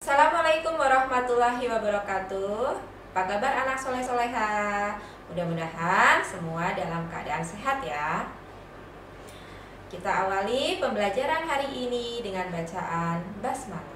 Assalamualaikum warahmatullahi wabarakatuh. Apa kabar anak soleh-soleha? Mudah-mudahan semua dalam keadaan sehat ya. Kita awali pembelajaran hari ini dengan bacaan basmalah.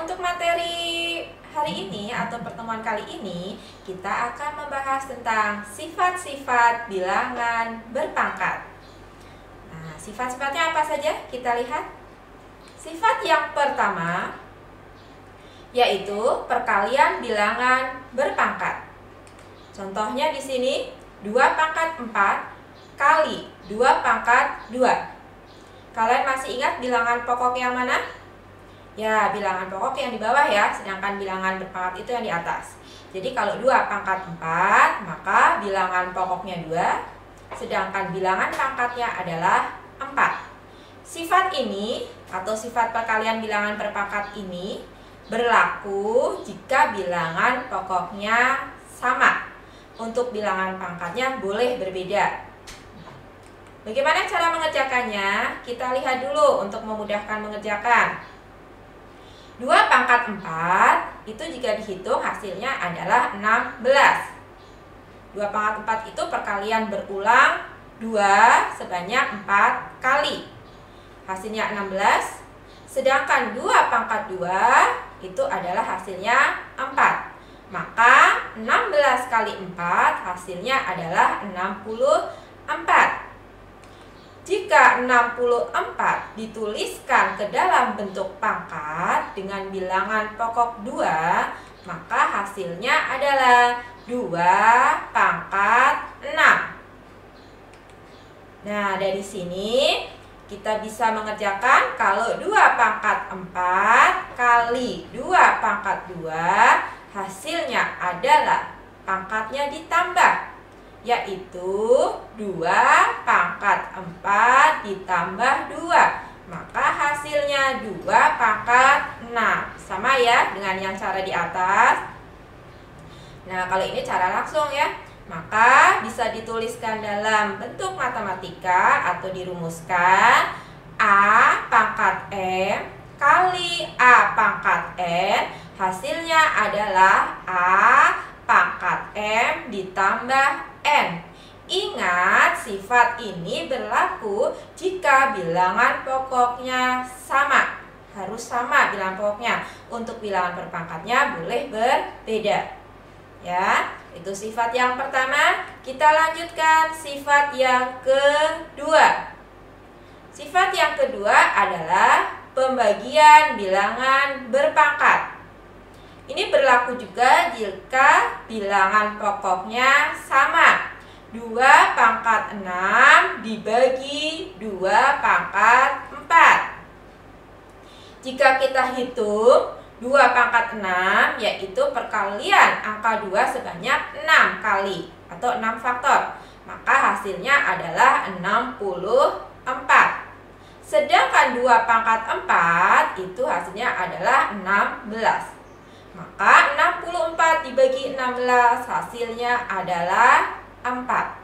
Untuk materi hari ini atau pertemuan kali ini, kita akan membahas tentang sifat-sifat bilangan berpangkat. Nah, sifat-sifatnya apa saja? Kita lihat. Sifat yang pertama yaitu perkalian bilangan berpangkat. Contohnya di sini 2 pangkat 4 kali 2 pangkat 2. Kalian masih ingat bilangan pokok yang mana? Ya, bilangan pokok yang di bawah ya, sedangkan bilangan berpangkat itu yang di atas. Jadi kalau 2 pangkat 4, maka bilangan pokoknya 2, sedangkan bilangan pangkatnya adalah 4. Sifat ini atau sifat perkalian bilangan berpangkat ini berlaku jika bilangan pokoknya sama. Untuk bilangan pangkatnya boleh berbeda. Bagaimana cara mengerjakannya? Kita lihat dulu untuk memudahkan mengerjakan. 2 pangkat 4 itu jika dihitung hasilnya adalah 16. 2 pangkat 4 itu perkalian berulang 2 sebanyak 4 kali. Hasilnya 16. Sedangkan 2 pangkat 2 itu adalah hasilnya 4. Maka 16 kali 4 hasilnya adalah 64. Jika 64 dituliskan ke dalam bentuk pangkat dengan bilangan pokok 2, maka hasilnya adalah 2 pangkat 6. Nah, dari sini kita bisa mengerjakan kalau 2 pangkat 4 kali 2 pangkat 2 hasilnya adalah pangkatnya ditambah, yaitu 2 pangkat 4 ditambah 2. Maka hasilnya 2 pangkat 6. Sama ya dengan yang cara di atas. Nah, kalau ini cara langsung ya. Maka bisa dituliskan dalam bentuk matematika atau dirumuskan A pangkat M kali A pangkat N. Hasilnya adalah A pangkat M ditambah N. Ingat, sifat ini berlaku jika bilangan pokoknya sama. Harus sama bilangan pokoknya. Untuk bilangan berpangkatnya boleh berbeda. Ya, itu sifat yang pertama. Kita lanjutkan sifat yang kedua. Sifat yang kedua adalah pembagian bilangan berpangkat. Ini berlaku juga jika bilangan pokoknya sama. 2 pangkat 6 dibagi 2 pangkat 4. Jika kita hitung 2 pangkat 6 yaitu perkalian angka 2 sebanyak 6 kali atau 6 faktor. Maka hasilnya adalah 64. Sedangkan 2 pangkat 4 itu hasilnya adalah 16. Maka 64 dibagi 16 hasilnya adalah 4.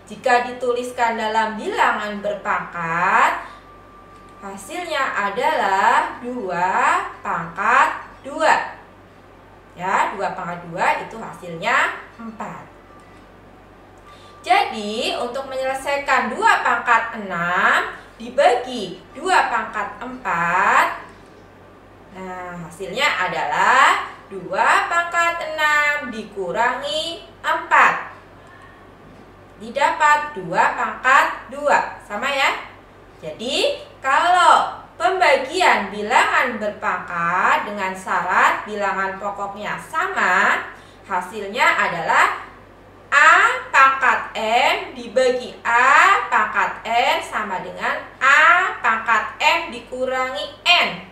Jika dituliskan dalam bilangan berpangkat, hasilnya adalah 2 pangkat 2. Ya, 2 pangkat 2 itu hasilnya 4. Jadi, untuk menyelesaikan 2 pangkat 6 dibagi 2 pangkat 4, nah, hasilnya adalah 2 pangkat 6 dikurangi 4. Didapat 2 pangkat 2. Sama ya? Jadi, kalau pembagian bilangan berpangkat dengan syarat bilangan pokoknya sama, hasilnya adalah A pangkat M dibagi A pangkat N sama dengan A pangkat M dikurangi N.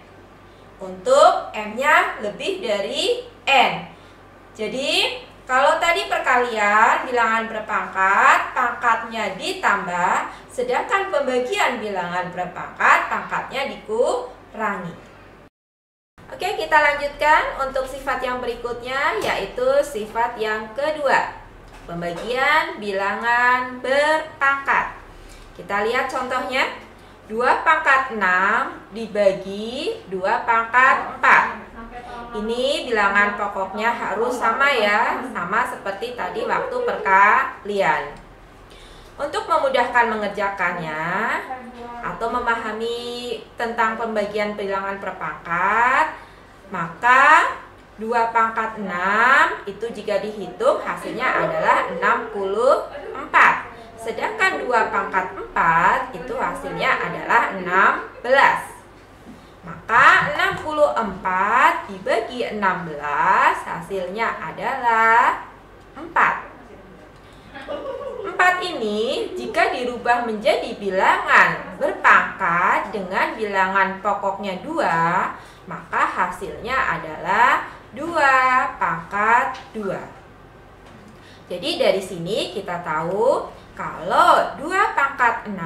Untuk M-nya lebih dari N. Jadi, kalau tadi perkalian bilangan berpangkat, pangkatnya ditambah, sedangkan pembagian bilangan berpangkat, pangkatnya dikurangi. kita lanjutkan untuk sifat yang berikutnya, yaitu sifat yang kedua, pembagian bilangan berpangkat. Kita lihat contohnya, 2 pangkat 6 dibagi 2 pangkat 4. Ini bilangan pokoknya harus sama ya, sama seperti tadi waktu perkalian. Untuk memudahkan mengerjakannya atau memahami tentang pembagian bilangan per pangkat, maka 2 pangkat 6 itu jika dihitung hasilnya adalah 64. Sedangkan 2 pangkat 4 itu hasilnya adalah 16. Maka 64 dibagi 16 hasilnya adalah 4. 4 ini jika dirubah menjadi bilangan berpangkat dengan bilangan pokoknya 2, maka hasilnya adalah 2 pangkat 2. Jadi dari sini kita tahu kalau 2 pangkat 6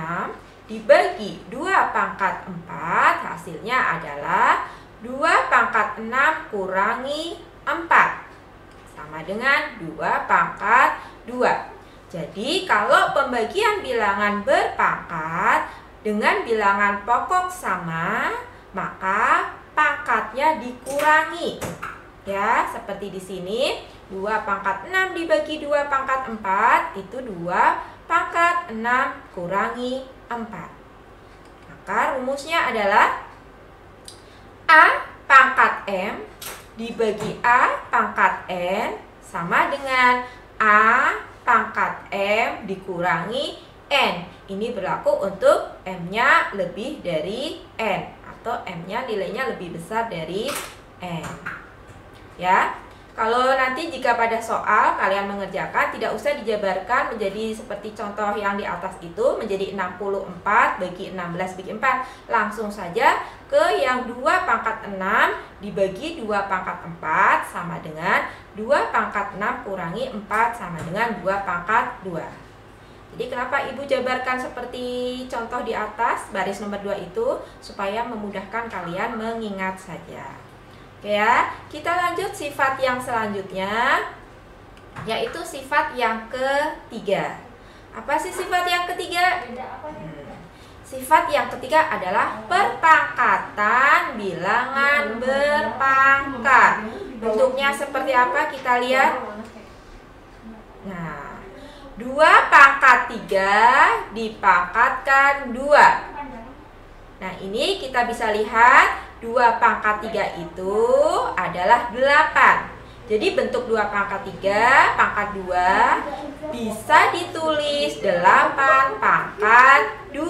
dibagi 2 pangkat 4 hasilnya adalah 2 pangkat 6 kurangi 4 sama dengan 2 pangkat 2. Jadi kalau pembagian bilangan berpangkat dengan bilangan pokok sama, maka pangkatnya dikurangi. Ya, seperti di sini 2 pangkat 6 dibagi 2 pangkat 4 itu 2 pangkat 6 kurangi 4. Maka rumusnya adalah A pangkat M dibagi A pangkat N sama dengan A pangkat M dikurangi N. Ini berlaku untuk M-nya lebih dari N atau M-nya nilainya lebih besar dari N. Ya. Kalau nanti jika pada soal kalian mengerjakan, tidak usah dijabarkan menjadi seperti contoh yang di atas itu menjadi 64 bagi 16 bagi 4. Langsung saja ke yang 2 pangkat 6 dibagi 2 pangkat 4 sama dengan 2 pangkat 6 kurangi 4 sama dengan 2 pangkat 2. Jadi kenapa Ibu jabarkan seperti contoh di atas baris nomor 2 itu? Supaya memudahkan kalian mengingat saja. Oke ya, kita lanjut sifat yang selanjutnya, yaitu sifat yang ketiga. Apa sih sifat yang ketiga? Sifat yang ketiga adalah perpangkatan bilangan berpangkat. Bentuknya seperti apa? Kita lihat. Nah, 2 pangkat 3 dipangkatkan 2. Nah, ini kita bisa lihat 2 pangkat 3 itu adalah 8. Jadi bentuk 2 pangkat 3 pangkat 2 bisa ditulis 8 pangkat 2.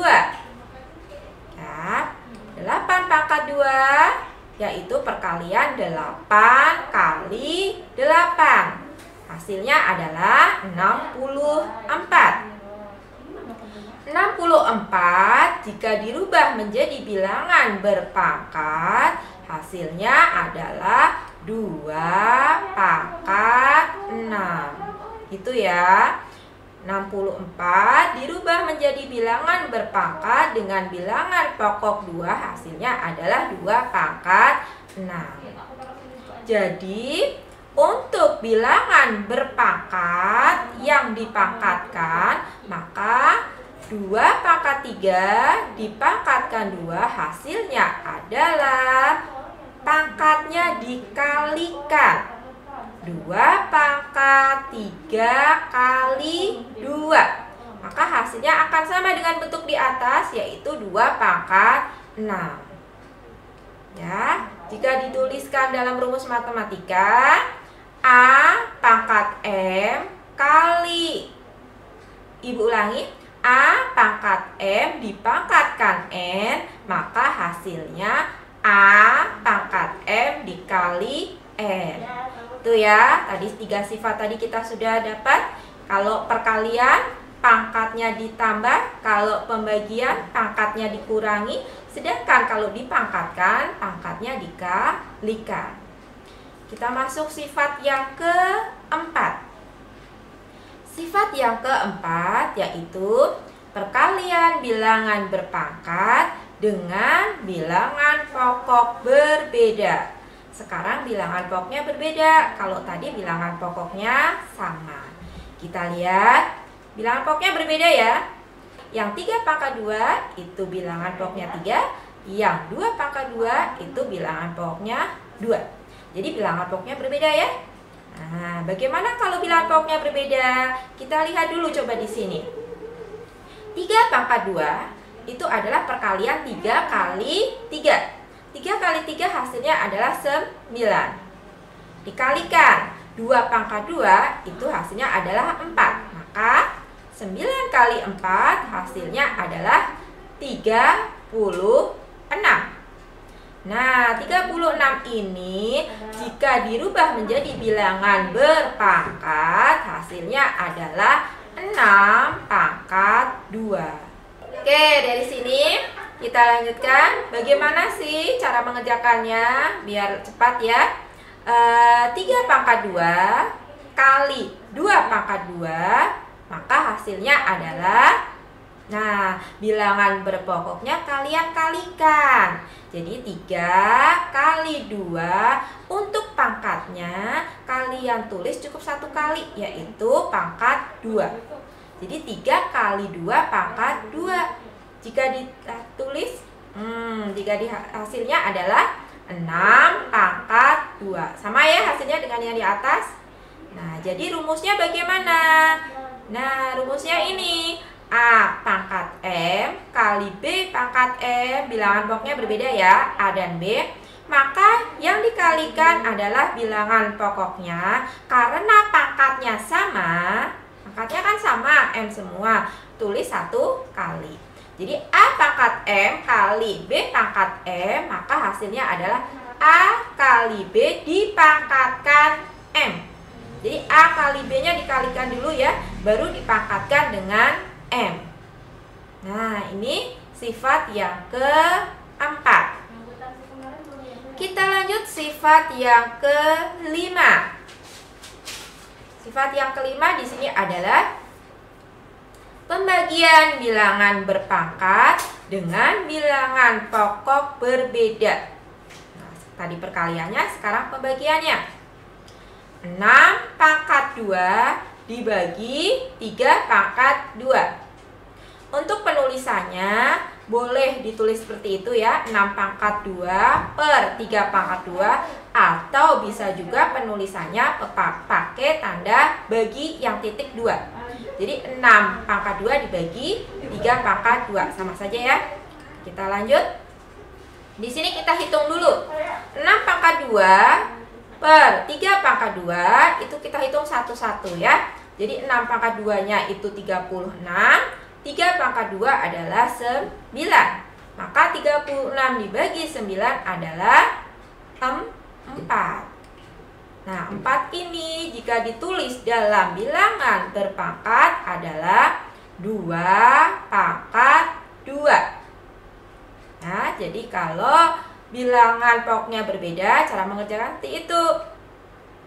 Ya, 8 pangkat 2 yaitu perkalian 8 kali 8. Hasilnya adalah 64. 64 jika dirubah menjadi bilangan berpangkat hasilnya adalah 2 pangkat 6. Itu ya. 64 dirubah menjadi bilangan berpangkat dengan bilangan pokok 2 hasilnya adalah 2 pangkat 6. Jadi untuk bilangan berpangkat yang dipangkatkan, maka 2 pangkat 3 dipangkatkan 2 hasilnya adalah pangkatnya dikalikan. 2 pangkat 3 kali 2. Maka hasilnya akan sama dengan bentuk di atas, yaitu 2 pangkat 6. Ya, jika dituliskan dalam rumus matematika, A pangkat M kali, Ibu ulangi, A pangkat M dipangkatkan N, maka hasilnya A pangkat M dikali N. Itu ya, tadi 3 sifat tadi kita sudah dapat. Kalau perkalian pangkatnya ditambah, kalau pembagian pangkatnya dikurangi, sedangkan kalau dipangkatkan pangkatnya dikalikan. Kita masuk sifat yang keempat. Sifat yang keempat yaitu perkalian bilangan berpangkat dengan bilangan pokok berbeda. Sekarang bilangan pokoknya berbeda. Kalau tadi bilangan pokoknya sama. Kita lihat bilangan pokoknya berbeda ya. Yang 3 pangkat 2 itu bilangan pokoknya 3. Yang 2 pangkat 2 itu bilangan pokoknya 2. Jadi bilangan pokoknya berbeda ya. Nah, bagaimana kalau bilangan pokoknya berbeda? Kita lihat dulu coba di sini. 3 pangkat 2 itu adalah perkalian 3 kali 3. 3 kali 3 hasilnya adalah 9. Dikalikan 2 pangkat 2 itu hasilnya adalah 4. Maka 9 kali 4 hasilnya adalah 36. Nah, 36 ini jika dirubah menjadi bilangan berpangkat hasilnya adalah 6 pangkat 2. Oke, dari sini kita lanjutkan. Bagaimana sih cara mengerjakannya biar cepat ya. 3 pangkat 2 kali 2 pangkat 2, maka hasilnya adalah, nah, bilangan berpokoknya kalian kalikan. Jadi 3 kali 2, untuk pangkatnya kalian tulis cukup 1 kali, yaitu pangkat 2. Jadi 3 kali 2 pangkat 2. Jika ditulis, hasilnya adalah 6 pangkat 2. Sama ya hasilnya dengan yang di atas. Nah, jadi rumusnya bagaimana? Nah, rumusnya ini. A pangkat M kali B pangkat M. Bilangan pokoknya berbeda ya, A dan B. Maka yang dikalikan adalah bilangan pokoknya. Karena pangkatnya sama, pangkatnya kan sama, M semua, tulis 1 kali. Jadi A pangkat M kali B pangkat M, maka hasilnya adalah A kali B dipangkatkan M. Jadi A kali B-nya dikalikan dulu ya, baru dipangkatkan dengan M. Nah, ini sifat yang keempat. Kita lanjut sifat yang kelima. Sifat yang kelima di sini adalah pembagian bilangan berpangkat dengan bilangan pokok berbeda. Nah, tadi perkaliannya, sekarang pembagiannya. 6 pangkat 2 dibagi 3 pangkat 2. Untuk penulisannya boleh ditulis seperti itu ya, 6 pangkat 2 per 3 pangkat 2, atau bisa juga penulisannya pakai tanda bagi yang titik 2. Jadi 6 pangkat 2 dibagi 3 pangkat 2, sama saja ya. Kita lanjut. Di sini kita hitung dulu. 6 pangkat 2 per 3 pangkat 2 itu kita hitung satu-satu ya. Jadi 6 pangkat 2-nya itu 36, 3 pangkat 2 adalah 9. Maka 36 dibagi 9 adalah 4. Nah, 4 ini jika ditulis dalam bilangan berpangkat adalah 2 pangkat 2. Nah, jadi kalau bilangan pokoknya berbeda, cara mengerjakan seperti itu.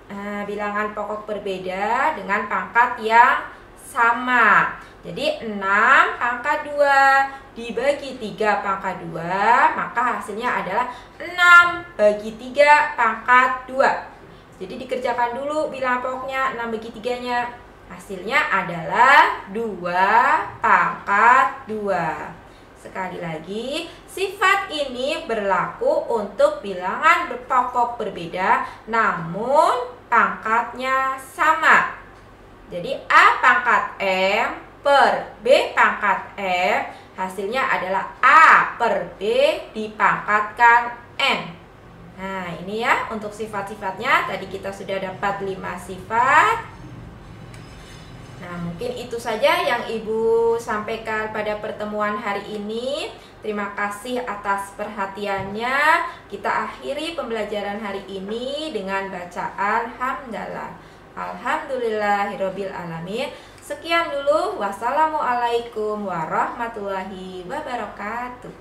Nah, bilangan pokok berbeda dengan pangkat yang sama. Jadi 6 pangkat 2 dibagi 3 pangkat 2, maka hasilnya adalah 6 bagi 3 pangkat 2. Jadi dikerjakan dulu bilangan pokoknya 6 bagi 3-nya. Hasilnya adalah 2 pangkat 2. Sekali lagi, sifat ini berlaku untuk bilangan berpokok berbeda namun pangkatnya sama. Jadi A pangkat M per B pangkat M, hasilnya adalah A per B dipangkatkan M. Nah, ini ya untuk sifat-sifatnya. Tadi kita sudah dapat 5 sifat. Nah, mungkin itu saja yang Ibu sampaikan pada pertemuan hari ini. Terima kasih atas perhatiannya. Kita akhiri pembelajaran hari ini dengan bacaan hamdalah. Alhamdulillahirabbil alamin. Sekian dulu. Wassalamualaikum warahmatullahi wabarakatuh.